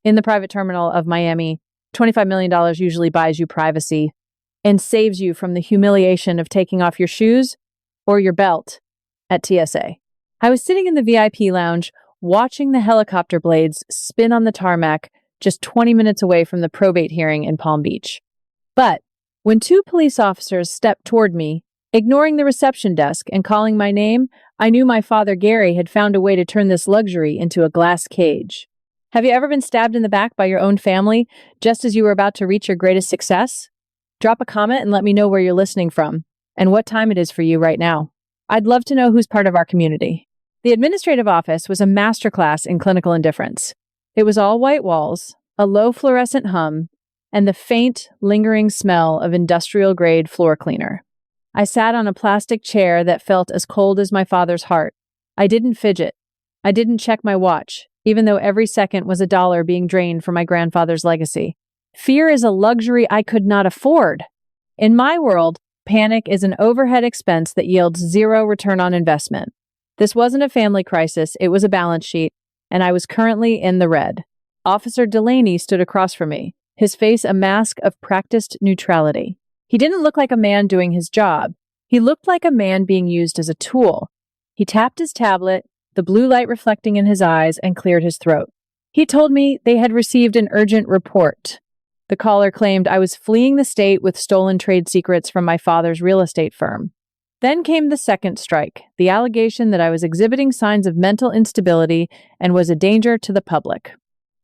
in the private terminal of Miami. $25 million usually buys you privacy and saves you from the humiliation of taking off your shoes or your belt at TSA. I was sitting in the VIP lounge watching the helicopter blades spin on the tarmac just 20 minutes away from the probate hearing in Palm Beach. But when two police officers stepped toward me, ignoring the reception desk and calling my name, I knew my father Gary had found a way to turn this luxury into a glass cage. Have you ever been stabbed in the back by your own family just as you were about to reach your greatest success? Drop a comment and let me know where you're listening from and what time it is for you right now. I'd love to know who's part of our community. The administrative office was a masterclass in clinical indifference. It was all white walls, a low fluorescent hum, and the faint, lingering smell of industrial-grade floor cleaner. I sat on a plastic chair that felt as cold as my father's heart. I didn't fidget. I didn't check my watch, even though every second was $1 being drained from my grandfather's legacy. Fear is a luxury I could not afford. In my world, panic is an overhead expense that yields zero return on investment. This wasn't a family crisis, it was a balance sheet, and I was currently in the red. Officer Delaney stood across from me, his face a mask of practiced neutrality. He didn't look like a man doing his job. He looked like a man being used as a tool. He tapped his tablet, the blue light reflecting in his eyes, and cleared his throat. He told me they had received an urgent report. The caller claimed I was fleeing the state with stolen trade secrets from my father's real estate firm. Then came the second strike, the allegation that I was exhibiting signs of mental instability and was a danger to the public.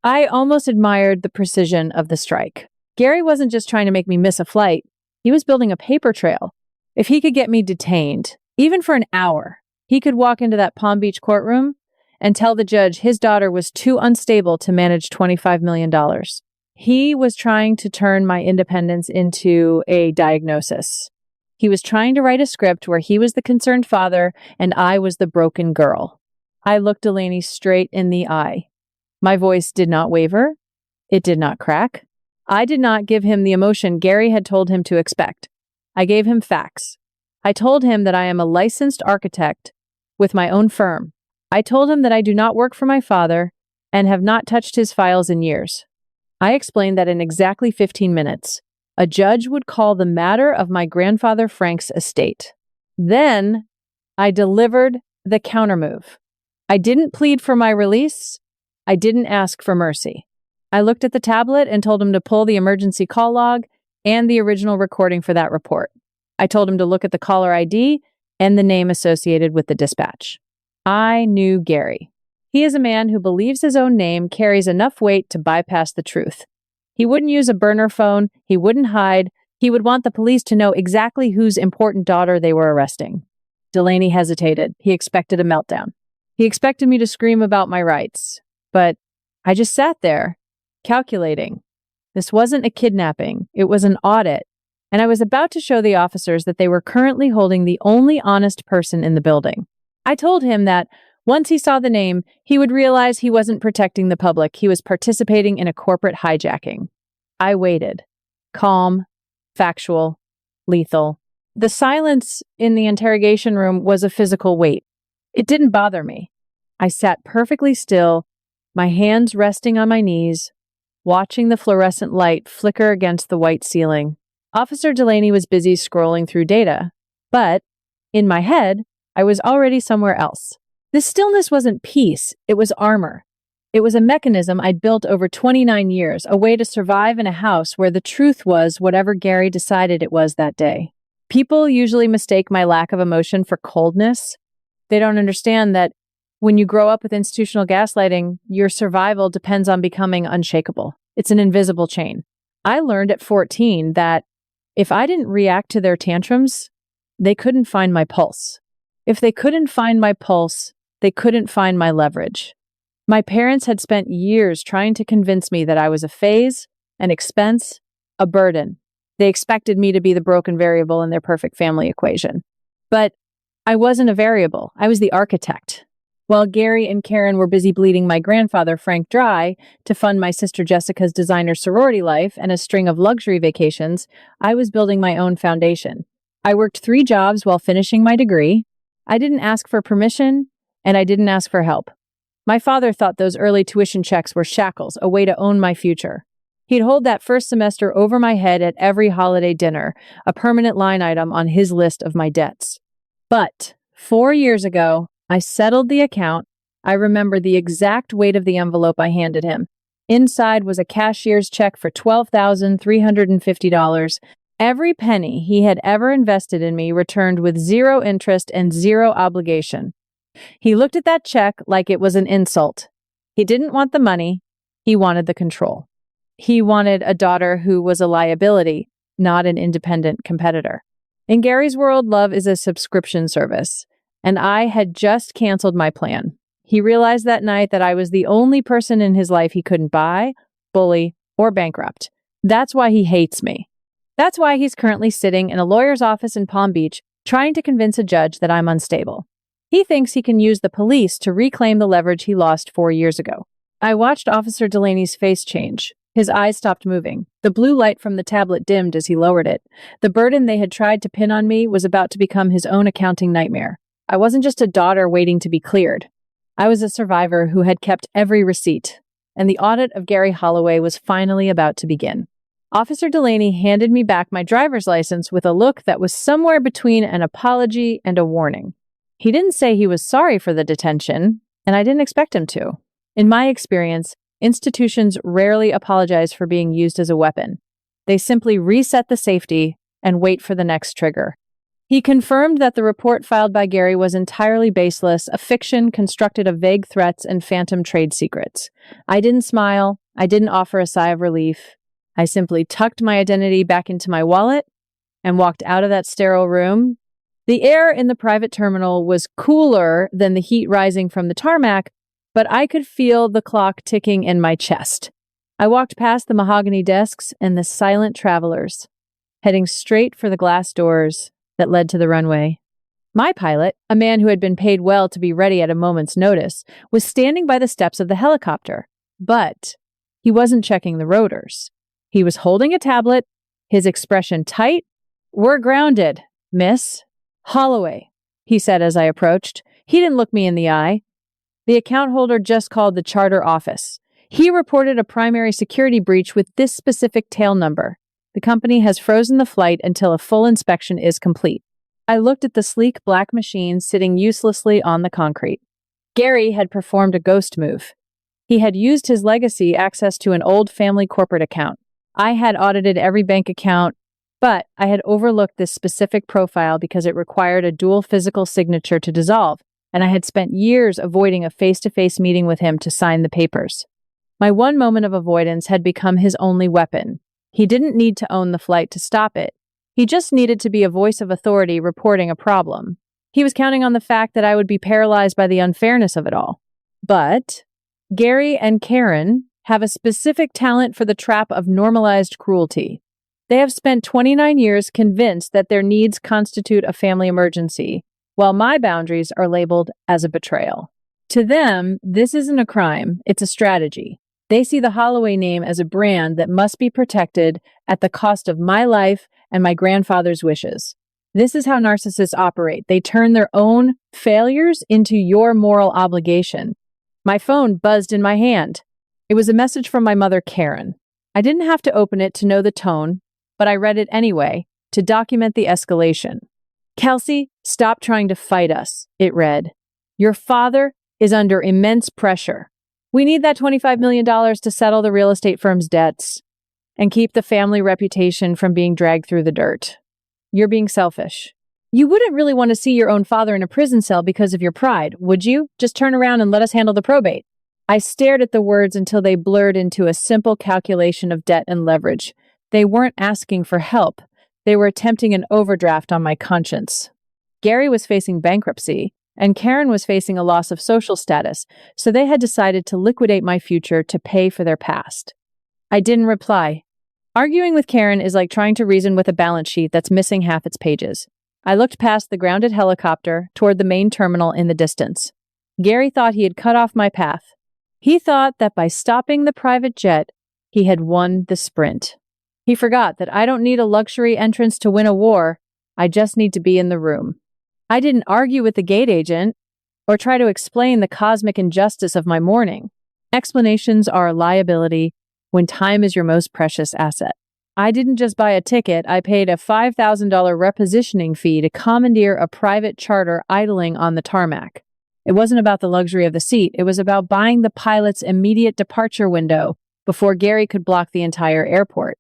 I almost admired the precision of the strike. Gary wasn't just trying to make me miss a flight. He was building a paper trail. If he could get me detained, even for an hour, he could walk into that Palm Beach courtroom and tell the judge his daughter was too unstable to manage $25 million. He was trying to turn my independence into a diagnosis. He was trying to write a script where he was the concerned father and I was the broken girl. I looked Delaney straight in the eye. My voice did not waver. It did not crack. I did not give him the emotion Gary had told him to expect. I gave him facts. I told him that I am a licensed architect with my own firm. I told him that I do not work for my father and have not touched his files in years. I explained that in exactly 15 minutes, a judge would call the matter of my grandfather Frank's estate. Then I delivered the countermove. I didn't plead for my release. I didn't ask for mercy. I looked at the tablet and told him to pull the emergency call log and the original recording for that report. I told him to look at the caller ID and the name associated with the dispatch. I knew Gary. He is a man who believes his own name carries enough weight to bypass the truth. He wouldn't use a burner phone. He wouldn't hide. He would want the police to know exactly whose important daughter they were arresting. Delaney hesitated. He expected a meltdown. He expected me to scream about my rights. But I just sat there, calculating. This wasn't a kidnapping. It was an audit. And I was about to show the officers that they were currently holding the only honest person in the building. I told him that once he saw the name, he would realize he wasn't protecting the public. He was participating in a corporate hijacking. I waited. Calm, factual, lethal. The silence in the interrogation room was a physical weight. It didn't bother me. I sat perfectly still, my hands resting on my knees, watching the fluorescent light flicker against the white ceiling. Officer Delaney was busy scrolling through data, but in my head, I was already somewhere else. This stillness wasn't peace, it was armor. It was a mechanism I'd built over 29 years, a way to survive in a house where the truth was whatever Gary decided it was that day. People usually mistake my lack of emotion for coldness. They don't understand that when you grow up with institutional gaslighting, your survival depends on becoming unshakable. It's an invisible chain. I learned at 14 that if I didn't react to their tantrums, they couldn't find my pulse. If they couldn't find my pulse, they couldn't find my leverage. My parents had spent years trying to convince me that I was a phase, an expense, a burden. They expected me to be the broken variable in their perfect family equation. But I wasn't a variable. I was the architect. While Gary and Karen were busy bleeding my grandfather Frank dry to fund my sister Jessica's designer sorority life and a string of luxury vacations, I was building my own foundation. I worked 3 jobs while finishing my degree. I didn't ask for permission, and I didn't ask for help. My father thought those early tuition checks were shackles, a way to own my future. He'd hold that first semester over my head at every holiday dinner, a permanent line item on his list of my debts. But 4 years ago, I settled the account. I remember the exact weight of the envelope I handed him. Inside was a cashier's check for $12,350. Every penny he had ever invested in me returned with zero interest and zero obligation. He looked at that check like it was an insult. He didn't want the money. He wanted the control. He wanted a daughter who was a liability, not an independent competitor. In Gary's world, love is a subscription service, and I had just canceled my plan. He realized that night that I was the only person in his life he couldn't buy, bully, or bankrupt. That's why he hates me. That's why he's currently sitting in a lawyer's office in Palm Beach trying to convince a judge that I'm unstable. He thinks he can use the police to reclaim the leverage he lost 4 years ago. I watched Officer Delaney's face change. His eyes stopped moving. The blue light from the tablet dimmed as he lowered it. The burden they had tried to pin on me was about to become his own accounting nightmare. I wasn't just a daughter waiting to be cleared. I was a survivor who had kept every receipt, and the audit of Gary Holloway was finally about to begin. Officer Delaney handed me back my driver's license with a look that was somewhere between an apology and a warning. He didn't say he was sorry for the detention, and I didn't expect him to. In my experience, institutions rarely apologize for being used as a weapon. They simply reset the safety and wait for the next trigger. He confirmed that the report filed by Gary was entirely baseless, a fiction constructed of vague threats and phantom trade secrets. I didn't smile. I didn't offer a sigh of relief. I simply tucked my identity back into my wallet and walked out of that sterile room. The air in the private terminal was cooler than the heat rising from the tarmac, but I could feel the clock ticking in my chest. I walked past the mahogany desks and the silent travelers, heading straight for the glass doors that led to the runway. My pilot, a man who had been paid well to be ready at a moment's notice, was standing by the steps of the helicopter, but he wasn't checking the rotors. He was holding a tablet, his expression tight. "We're grounded, miss." "Holloway," he said as I approached. He didn't look me in the eye. The account holder just called the charter office. He reported a primary security breach with this specific tail number. The company has frozen the flight until a full inspection is complete. I looked at the sleek black machine sitting uselessly on the concrete. Gary had performed a ghost move. He had used his legacy access to an old family corporate account. I had audited every bank account, but I had overlooked this specific profile because it required a dual physical signature to dissolve, and I had spent years avoiding a face-to-face meeting with him to sign the papers. My one moment of avoidance had become his only weapon. He didn't need to own the flight to stop it. He just needed to be a voice of authority reporting a problem. He was counting on the fact that I would be paralyzed by the unfairness of it all. But Gary and Karen have a specific talent for the trap of normalized cruelty. They have spent 29 years convinced that their needs constitute a family emergency, while my boundaries are labeled as a betrayal. To them, this isn't a crime, it's a strategy. They see the Holloway name as a brand that must be protected at the cost of my life and my grandfather's wishes. This is how narcissists operate. They turn their own failures into your moral obligation. My phone buzzed in my hand. It was a message from my mother, Karen. I didn't have to open it to know the tone, but I read it anyway to document the escalation. "Kelsey, stop trying to fight us," it read. "Your father is under immense pressure. We need that $25 million to settle the real estate firm's debts and keep the family reputation from being dragged through the dirt. You're being selfish. You wouldn't really want to see your own father in a prison cell because of your pride, would you? Just turn around and let us handle the probate." I stared at the words until they blurred into a simple calculation of debt and leverage. They weren't asking for help. They were attempting an overdraft on my conscience. Gary was facing bankruptcy, and Karen was facing a loss of social status, so they had decided to liquidate my future to pay for their past. I didn't reply. Arguing with Karen is like trying to reason with a balance sheet that's missing half its pages. I looked past the grounded helicopter toward the main terminal in the distance. Gary thought he had cut off my path. He thought that by stopping the private jet, he had won the sprint. He forgot that I don't need a luxury entrance to win a war. I just need to be in the room. I didn't argue with the gate agent. or try to explain the cosmic injustice of my mourning. Explanations are a liability when time is your most precious asset. I didn't just buy a ticket, I paid a $5,000 repositioning fee to commandeer a private charter idling on the tarmac. It wasn't about the luxury of the seat, it was about buying the pilot's immediate departure window before Gary could block the entire airport.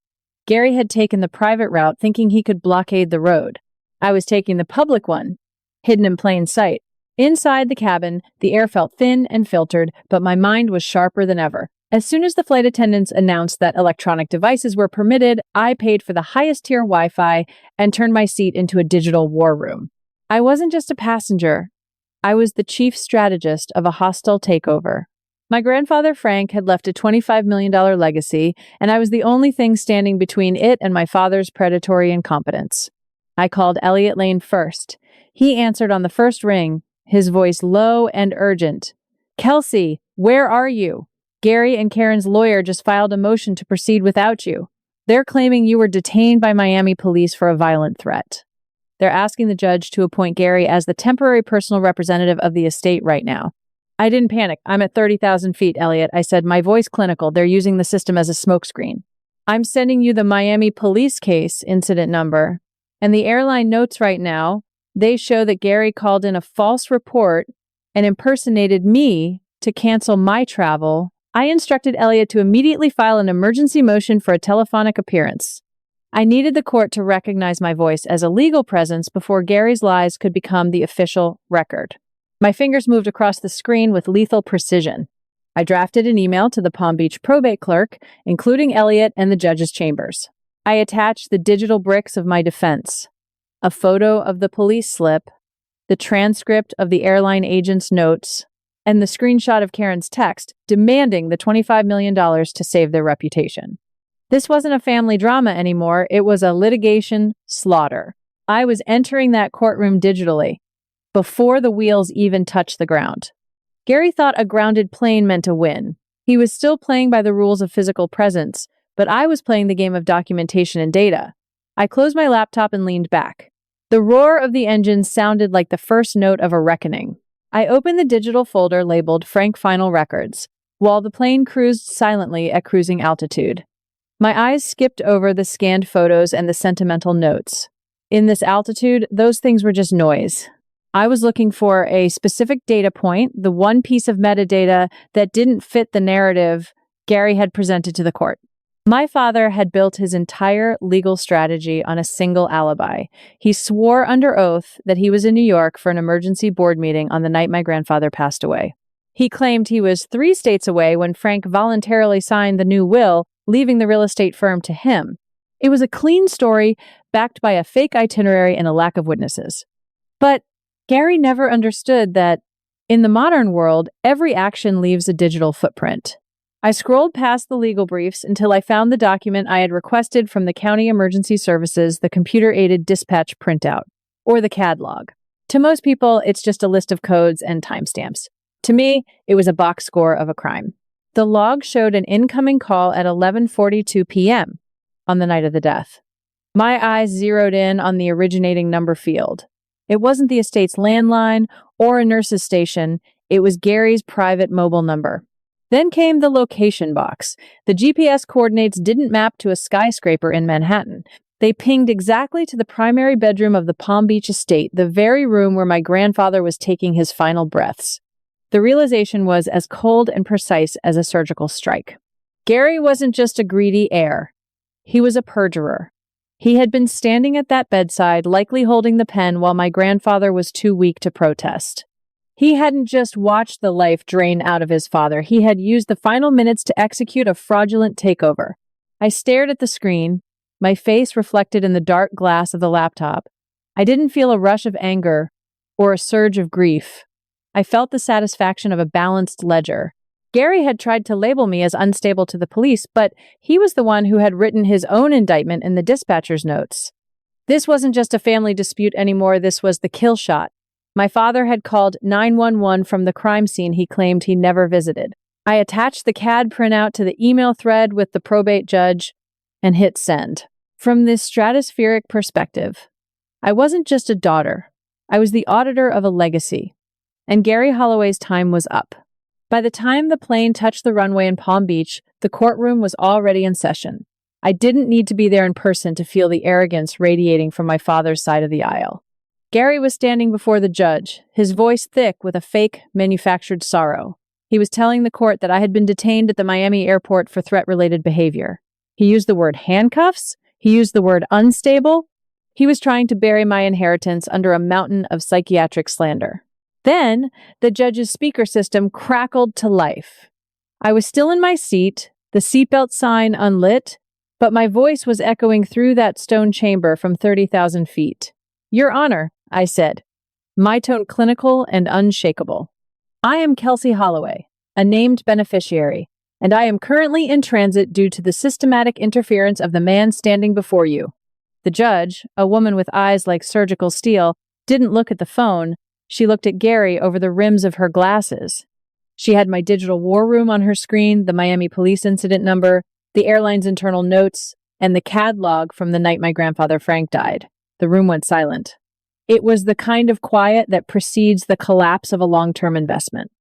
Gary had taken the private route thinking he could blockade the road. I was taking the public one, hidden in plain sight. Inside the cabin, the air felt thin and filtered, but my mind was sharper than ever. As soon as the flight attendants announced that electronic devices were permitted, I paid for the highest tier Wi-Fi and turned my seat into a digital war room. I wasn't just a passenger. I was the chief strategist of a hostile takeover. My grandfather Frank had left a $25 million legacy, and I was the only thing standing between it and my father's predatory incompetence. I called Elliot Lane first. He answered on the first ring, his voice low and urgent. "Kelsey, where are you? Gary and Karen's lawyer just filed a motion to proceed without you. They're claiming you were detained by Miami police for a violent threat. They're asking the judge to appoint Gary as the temporary personal representative of the estate right now." I didn't panic. "I'm at 30,000 feet, Elliot," I said, my voice clinical. "They're using the system as a smokescreen. I'm sending you the Miami police case incident number. And the airline notes right now, they show that Gary called in a false report and impersonated me to cancel my travel. I instructed Elliot to immediately file an emergency motion for a telephonic appearance. I needed the court to recognize my voice as a legal presence before Gary's lies could become the official record. My fingers moved across the screen with lethal precision. I drafted an email to the Palm Beach probate clerk, including Elliot and the judge's chambers. I attached the digital bricks of my defense, a photo of the police slip, the transcript of the airline agent's notes, and the screenshot of Karen's text demanding the $25 million to save their reputation. This wasn't a family drama anymore, it was a litigation slaughter. I was entering that courtroom digitally, before the wheels even touched the ground. Gary thought a grounded plane meant a win. He was still playing by the rules of physical presence, but I was playing the game of documentation and data. I closed my laptop and leaned back. The roar of the engine sounded like the first note of a reckoning. I opened the digital folder labeled Frank Final Records, while the plane cruised silently at cruising altitude. My eyes skipped over the scanned photos and the sentimental notes. In this altitude, those things were just noise. I was looking for a specific data point, the one piece of metadata that didn't fit the narrative Gary had presented to the court. My father had built his entire legal strategy on a single alibi. He swore under oath that he was in New York for an emergency board meeting on the night my grandfather passed away. He claimed he was 3 states away when Frank voluntarily signed the new will, leaving the real estate firm to him. It was a clean story backed by a fake itinerary and a lack of witnesses. But Gary never understood that, in the modern world, every action leaves a digital footprint. I scrolled past the legal briefs until I found the document I had requested from the County Emergency Services, the computer-aided dispatch printout, or the CAD log. To most people, it's just a list of codes and timestamps. To me, it was a box score of a crime. The log showed an incoming call at 11:42 p.m. on the night of the death. My eyes zeroed in on the originating number field. It wasn't the estate's landline or a nurse's station. It was Gary's private mobile number. Then came the location box. The GPS coordinates didn't map to a skyscraper in Manhattan. They pinged exactly to the primary bedroom of the Palm Beach estate, the very room where my grandfather was taking his final breaths. The realization was as cold and precise as a surgical strike. Gary wasn't just a greedy heir. He was a perjurer. He had been standing at that bedside, likely holding the pen while my grandfather was too weak to protest. He hadn't just watched the life drain out of his father. He had used the final minutes to execute a fraudulent takeover. I stared at the screen, my face reflected in the dark glass of the laptop. I didn't feel a rush of anger or a surge of grief. I felt the satisfaction of a balanced ledger. Gary had tried to label me as unstable to the police, but he was the one who had written his own indictment in the dispatcher's notes. This wasn't just a family dispute anymore, this was the kill shot. My father had called 911 from the crime scene he claimed he never visited. I attached the CAD printout to the email thread with the probate judge and hit send. From this stratospheric perspective, I wasn't just a daughter. I was the auditor of a legacy. and Gary Holloway's time was up. By the time the plane touched the runway in Palm Beach, the courtroom was already in session. I didn't need to be there in person to feel the arrogance radiating from my father's side of the aisle. Gary was standing before the judge, his voice thick with a fake, manufactured sorrow. He was telling the court that I had been detained at the Miami airport for threat-related behavior. He used the word handcuffs. He used the word unstable. He was trying to bury my inheritance under a mountain of psychiatric slander. Then, the judge's speaker system crackled to life. I was still in my seat, the seatbelt sign unlit, but my voice was echoing through that stone chamber from 30,000 feet. "Your Honor," I said, my tone clinical and unshakable. "I am Kelsey Holloway, a named beneficiary, and I am currently in transit due to the systematic interference of the man standing before you." The judge, a woman with eyes like surgical steel, didn't look at the phone. She looked at Gary over the rims of her glasses. She had my digital war room on her screen, the Miami police incident number, the airline's internal notes, and the CAD log from the night my grandfather Frank died. The room went silent. It was the kind of quiet that precedes the collapse of a long-term investment.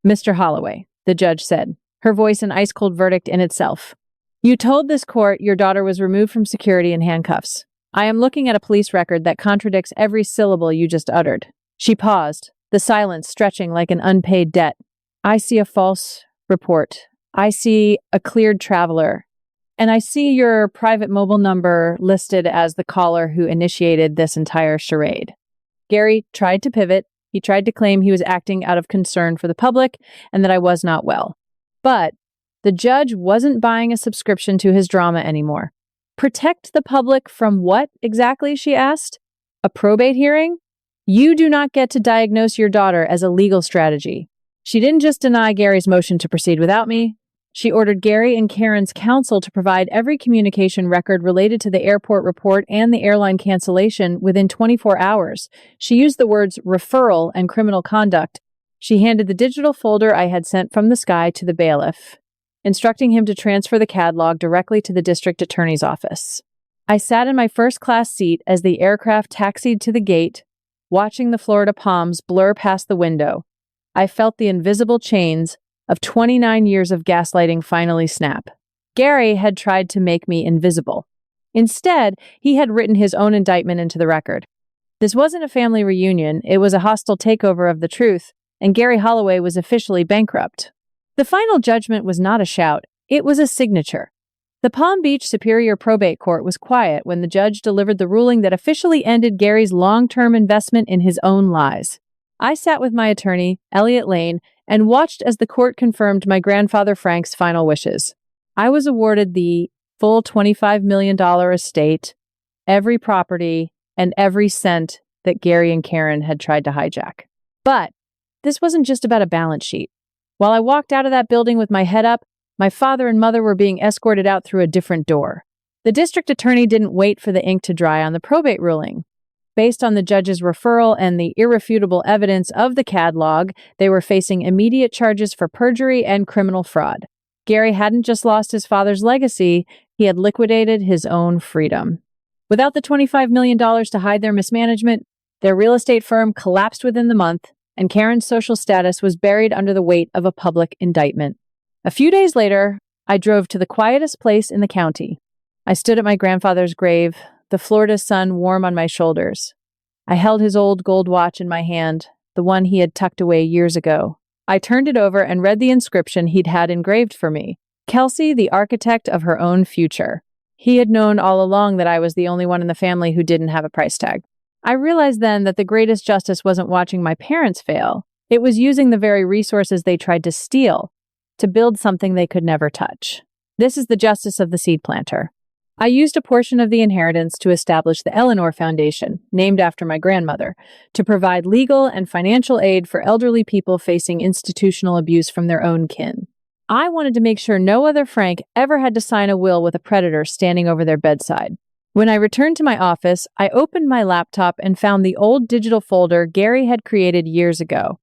"Mr. Holloway," the judge said, her voice an ice-cold verdict in itself. "You told this court your daughter was removed from security in handcuffs. I am looking at a police record that contradicts every syllable you just uttered." She paused, the silence stretching like an unpaid debt. "I see a false report. I see a cleared traveler. And I see your private mobile number listed as the caller who initiated this entire charade." Gary tried to pivot. He tried to claim he was acting out of concern for the public and that I was not well. But the judge wasn't buying a subscription to his drama anymore. "Protect the public from what exactly?" she asked. "A probate hearing? You do not get to diagnose your daughter as a legal strategy." She didn't just deny Gary's motion to proceed without me. She ordered Gary and Karen's counsel to provide every communication record related to the airport report and the airline cancellation within 24 hours. She used the words referral and criminal conduct. She handed the digital folder I had sent from the sky to the bailiff, instructing him to transfer the CAD log directly to the district attorney's office. I sat in my first-class seat as the aircraft taxied to the gate, watching the Florida palms blur past the window. I felt the invisible chains of 29 years of gaslighting finally snap. Gary had tried to make me invisible. Instead, he had written his own indictment into the record. This wasn't a family reunion, it was a hostile takeover of the truth, and Gary Holloway was officially bankrupt. The final judgment was not a shout, it was a signature. The Palm Beach Superior Probate Court was quiet when the judge delivered the ruling that officially ended Gary's long-term investment in his own lies. I sat with my attorney, Elliot Lane, and watched as the court confirmed my grandfather Frank's final wishes. I was awarded the full $25 million estate, every property, and every cent that Gary and Karen had tried to hijack. But this wasn't just about a balance sheet. While I walked out of that building with my head up, my father and mother were being escorted out through a different door. The district attorney didn't wait for the ink to dry on the probate ruling. Based on the judge's referral and the irrefutable evidence of the CAD log, they were facing immediate charges for perjury and criminal fraud. Gary hadn't just lost his father's legacy, he had liquidated his own freedom. Without the $25 million to hide their mismanagement, their real estate firm collapsed within the month, and Karen's social status was buried under the weight of a public indictment. A few days later, I drove to the quietest place in the county. I stood at my grandfather's grave, the Florida sun warm on my shoulders. I held his old gold watch in my hand, the one he had tucked away years ago. I turned it over and read the inscription he'd had engraved for me. Kelsey, the architect of her own future. He had known all along that I was the only one in the family who didn't have a price tag. I realized then that the greatest justice wasn't watching my parents fail. It was using the very resources they tried to steal to build something they could never touch. This is the justice of the seed planter. I used a portion of the inheritance to establish the Eleanor Foundation, named after my grandmother, to provide legal and financial aid for elderly people facing institutional abuse from their own kin. I wanted to make sure no other Frank ever had to sign a will with a predator standing over their bedside. When I returned to my office, I opened my laptop and found the old digital folder Gary had created years ago.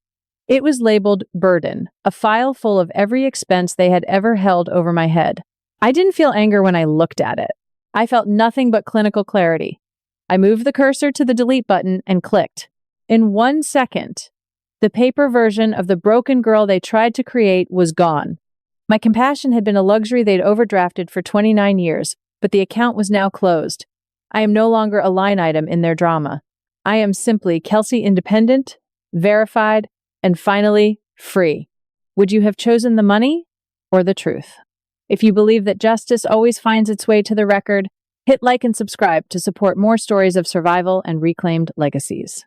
It was labeled Burden, a file full of every expense they had ever held over my head. I didn't feel anger when I looked at it. I felt nothing but clinical clarity. I moved the cursor to the delete button and clicked. In 1 second, The paper version of the broken girl they tried to create was gone. My compassion had been a luxury they'd overdrafted for 29 years, but the account was now closed. I am no longer a line item in their drama. I am simply Kelsey independent, verified, and finally free. Would you have chosen the money or the truth? If you believe that justice always finds its way to the record, hit like and subscribe to support more stories of survival and reclaimed legacies.